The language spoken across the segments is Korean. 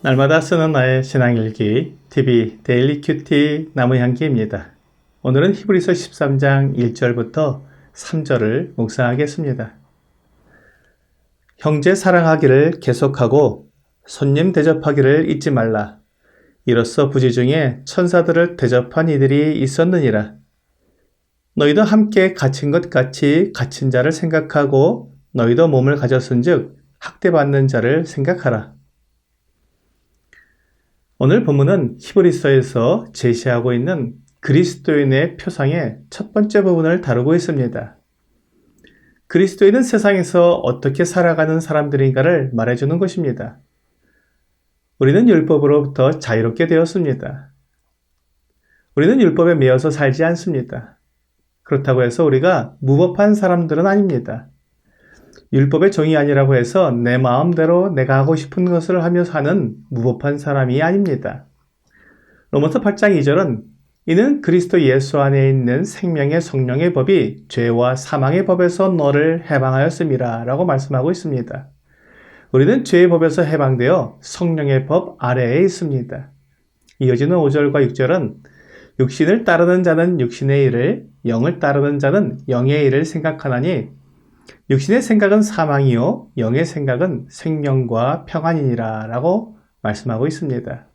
날마다 쓰는 나의 신앙일기 TV 데일리 큐티 나무향기입니다. 오늘은 히브리서 13장 1절부터 3절을 묵상하겠습니다. 형제 사랑하기를 계속하고 손님 대접하기를 잊지 말라. 이로써 부지 중에 천사들을 대접한 이들이 있었느니라. 너희도 함께 갇힌 것 같이 갇힌 자를 생각하고 너희도 몸을 가졌은즉 학대받는 자를 생각하라. 오늘 본문은 히브리서에서 제시하고 있는 그리스도인의 표상의 첫 번째 부분을 다루고 있습니다. 그리스도인은 세상에서 어떻게 살아가는 사람들인가를 말해주는 것입니다. 우리는 율법으로부터 자유롭게 되었습니다. 우리는 율법에 매여서 살지 않습니다. 그렇다고 해서 우리가 무법한 사람들은 아닙니다. 율법의 종이 아니라고 해서 내 마음대로 내가 하고 싶은 것을 하며 사는 무법한 사람이 아닙니다. 로마서 8장 2절은 이는 그리스도 예수 안에 있는 생명의 성령의 법이 죄와 사망의 법에서 너를 해방하였음이라 라고 말씀하고 있습니다. 우리는 죄의 법에서 해방되어 성령의 법 아래에 있습니다. 이어지는 5절과 6절은 육신을 따르는 자는 육신의 일을, 영을 따르는 자는 영의 일을 생각하나니 육신의 생각은 사망이요 영의 생각은 생명과 평안이니라 라고 말씀하고 있습니다.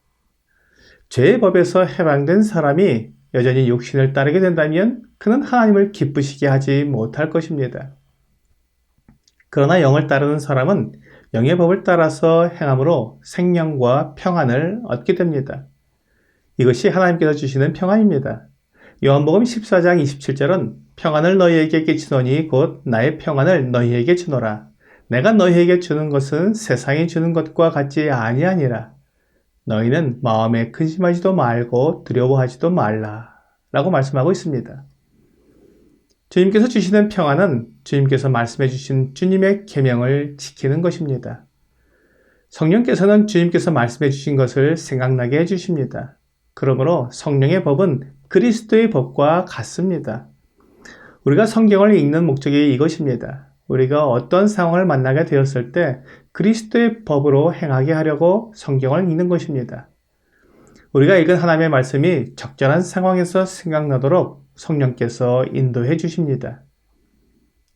죄의 법에서 해방된 사람이 여전히 육신을 따르게 된다면 그는 하나님을 기쁘시게 하지 못할 것입니다. 그러나 영을 따르는 사람은 영의 법을 따라서 행함으로 생명과 평안을 얻게 됩니다. 이것이 하나님께서 주시는 평안입니다. 요한복음 14장 27절은 평안을 너희에게 끼치노니 곧 나의 평안을 너희에게 주노라. 내가 너희에게 주는 것은 세상이 주는 것과 같지 아니하니라. 너희는 마음에 근심하지도 말고 두려워하지도 말라. 라고 말씀하고 있습니다. 주님께서 주시는 평안은 주님께서 말씀해 주신 주님의 계명을 지키는 것입니다. 성령께서는 주님께서 말씀해 주신 것을 생각나게 해주십니다. 그러므로 성령의 법은 그리스도의 법과 같습니다. 우리가 성경을 읽는 목적이 이것입니다. 우리가 어떤 상황을 만나게 되었을 때 그리스도의 법으로 행하게 하려고 성경을 읽는 것입니다. 우리가 읽은 하나님의 말씀이 적절한 상황에서 생각나도록 성령께서 인도해 주십니다.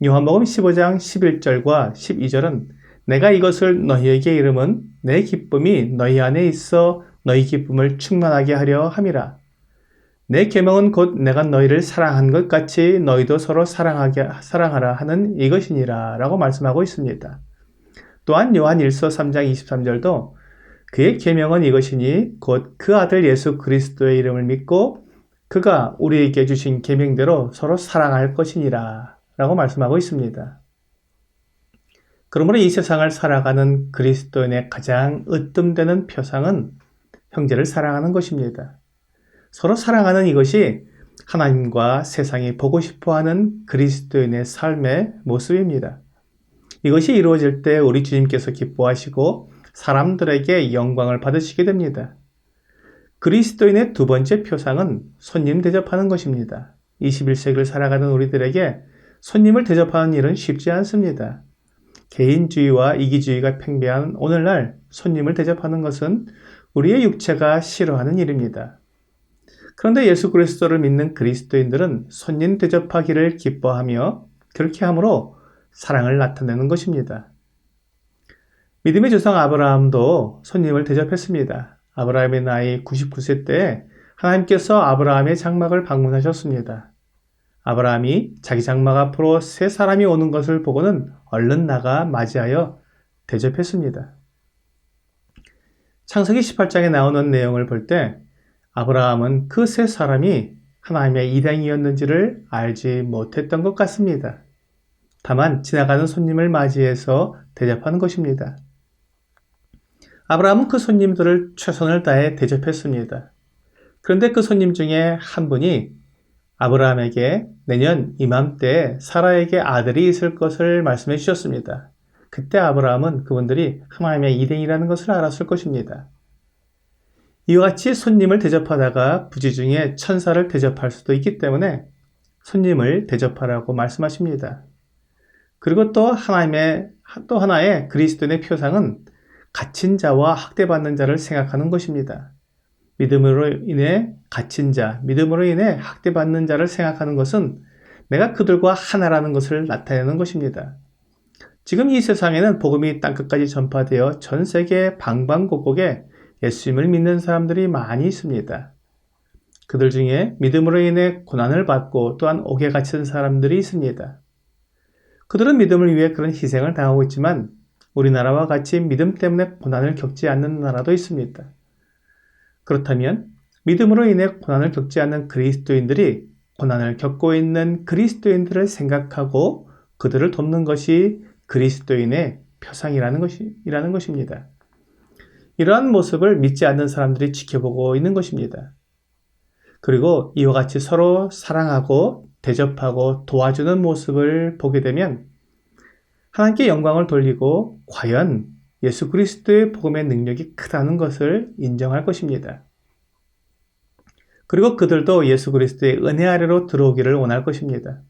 요한복음 15장 11절과 12절은 내가 이것을 너희에게 이름은 내 기쁨이 너희 안에 있어 너희 기쁨을 충만하게 하려 함이라. 내 계명은 곧 내가 너희를 사랑한 것 같이 너희도 서로 사랑하라 하는 이것이니라 라고 말씀하고 있습니다. 또한 요한 1서 3장 23절도 그의 계명은 이것이니 곧 그 아들 예수 그리스도의 이름을 믿고 그가 우리에게 주신 계명대로 서로 사랑할 것이니라 라고 말씀하고 있습니다. 그러므로 이 세상을 살아가는 그리스도인의 가장 으뜸되는 표상은 형제를 사랑하는 것입니다. 서로 사랑하는 이것이 하나님과 세상이 보고 싶어하는 그리스도인의 삶의 모습입니다. 이것이 이루어질 때 우리 주님께서 기뻐하시고 사람들에게 영광을 받으시게 됩니다. 그리스도인의 두 번째 표상은 손님 대접하는 것입니다. 21세기를 살아가는 우리들에게 손님을 대접하는 일은 쉽지 않습니다. 개인주의와 이기주의가 팽배한 오늘날 손님을 대접하는 것은 우리의 육체가 싫어하는 일입니다. 그런데 예수 그리스도를 믿는 그리스도인들은 손님 대접하기를 기뻐하며 그렇게 함으로 사랑을 나타내는 것입니다. 믿음의 조상 아브라함도 손님을 대접했습니다. 아브라함의 나이 99세 때에 하나님께서 아브라함의 장막을 방문하셨습니다. 아브라함이 자기 장막 앞으로 세 사람이 오는 것을 보고는 얼른 나가 맞이하여 대접했습니다. 창세기 18장에 나오는 내용을 볼 때 아브라함은 그 세 사람이 하나님의 일행이었는지를 알지 못했던 것 같습니다. 다만 지나가는 손님을 맞이해서 대접하는 것입니다. 아브라함은 그 손님들을 최선을 다해 대접했습니다. 그런데 그 손님 중에 한 분이 아브라함에게 내년 이맘때에 사라에게 아들이 있을 것을 말씀해 주셨습니다. 그때 아브라함은 그분들이 하나님의 일행이라는 것을 알았을 것입니다. 이와 같이 손님을 대접하다가 부지 중에 천사를 대접할 수도 있기 때문에 손님을 대접하라고 말씀하십니다. 그리고 또 하나의 그리스도인의 표상은 갇힌 자와 학대받는 자를 생각하는 것입니다. 믿음으로 인해 갇힌 자, 믿음으로 인해 학대받는 자를 생각하는 것은 내가 그들과 하나라는 것을 나타내는 것입니다. 지금 이 세상에는 복음이 땅끝까지 전파되어 전 세계 방방곡곡에 예수님을 믿는 사람들이 많이 있습니다. 그들 중에 믿음으로 인해 고난을 받고 또한 옥에 갇힌 사람들이 있습니다. 그들은 믿음을 위해 그런 희생을 당하고 있지만 우리나라와 같이 믿음 때문에 고난을 겪지 않는 나라도 있습니다. 그렇다면 믿음으로 인해 고난을 겪지 않는 그리스도인들이 고난을 겪고 있는 그리스도인들을 생각하고 그들을 돕는 것이 그리스도인의 표상이라는 것입니다. 이러한 모습을 믿지 않는 사람들이 지켜보고 있는 것입니다. 그리고 이와 같이 서로 사랑하고 대접하고 도와주는 모습을 보게 되면 하나님께 영광을 돌리고 과연 예수 그리스도의 복음의 능력이 크다는 것을 인정할 것입니다. 그리고 그들도 예수 그리스도의 은혜 아래로 들어오기를 원할 것입니다.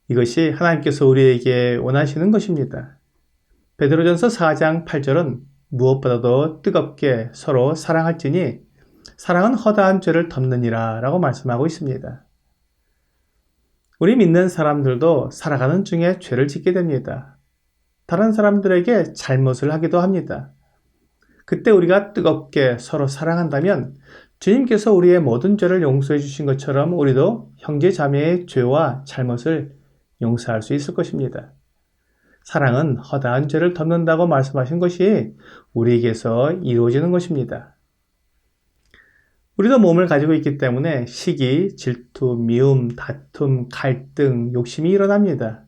이것이 하나님께서 우리에게 원하시는 것입니다. 베드로전서 4장 8절은 무엇보다도 뜨겁게 서로 사랑할지니 사랑은 허다한 죄를 덮느니라 라고 말씀하고 있습니다. 우리 믿는 사람들도 살아가는 중에 죄를 짓게 됩니다. 다른 사람들에게 잘못을 하기도 합니다. 그때 우리가 뜨겁게 서로 사랑한다면 주님께서 우리의 모든 죄를 용서해 주신 것처럼 우리도 형제 자매의 죄와 잘못을 용서할 수 있을 것입니다. 사랑은 허다한 죄를 덮는다고 말씀하신 것이 우리에게서 이루어지는 것입니다. 우리도 몸을 가지고 있기 때문에 시기, 질투, 미움, 다툼, 갈등, 욕심이 일어납니다.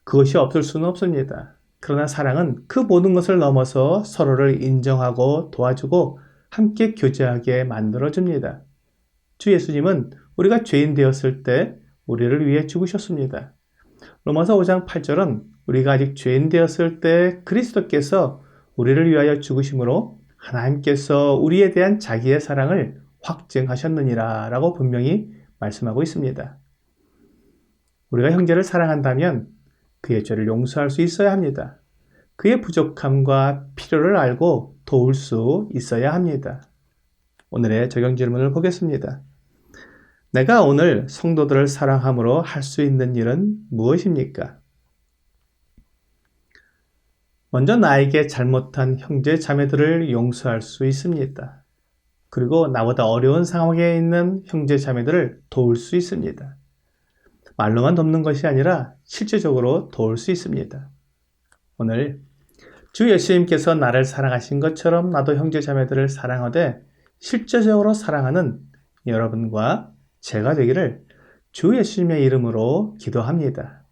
그것이 없을 수는 없습니다. 그러나 사랑은 그 모든 것을 넘어서 서로를 인정하고 도와주고 함께 교제하게 만들어줍니다. 주 예수님은 우리가 죄인 되었을 때 우리를 위해 죽으셨습니다. 로마서 5장 8절은 우리가 아직 죄인 되었을 때 그리스도께서 우리를 위하여 죽으심으로 하나님께서 우리에 대한 자기의 사랑을 확증하셨느니라 라고 분명히 말씀하고 있습니다. 우리가 형제를 사랑한다면 그의 죄를 용서할 수 있어야 합니다. 그의 부족함과 필요를 알고 도울 수 있어야 합니다. 오늘의 적용 질문을 보겠습니다. 내가 오늘 성도들을 사랑함으로 할 수 있는 일은 무엇입니까? 먼저 나에게 잘못한 형제 자매들을 용서할 수 있습니다. 그리고 나보다 어려운 상황에 있는 형제 자매들을 도울 수 있습니다. 말로만 돕는 것이 아니라 실제적으로 도울 수 있습니다. 오늘 주 예수님께서 나를 사랑하신 것처럼 나도 형제 자매들을 사랑하되 실제적으로 사랑하는 여러분과 제가 되기를 주 예수님의 이름으로 기도합니다.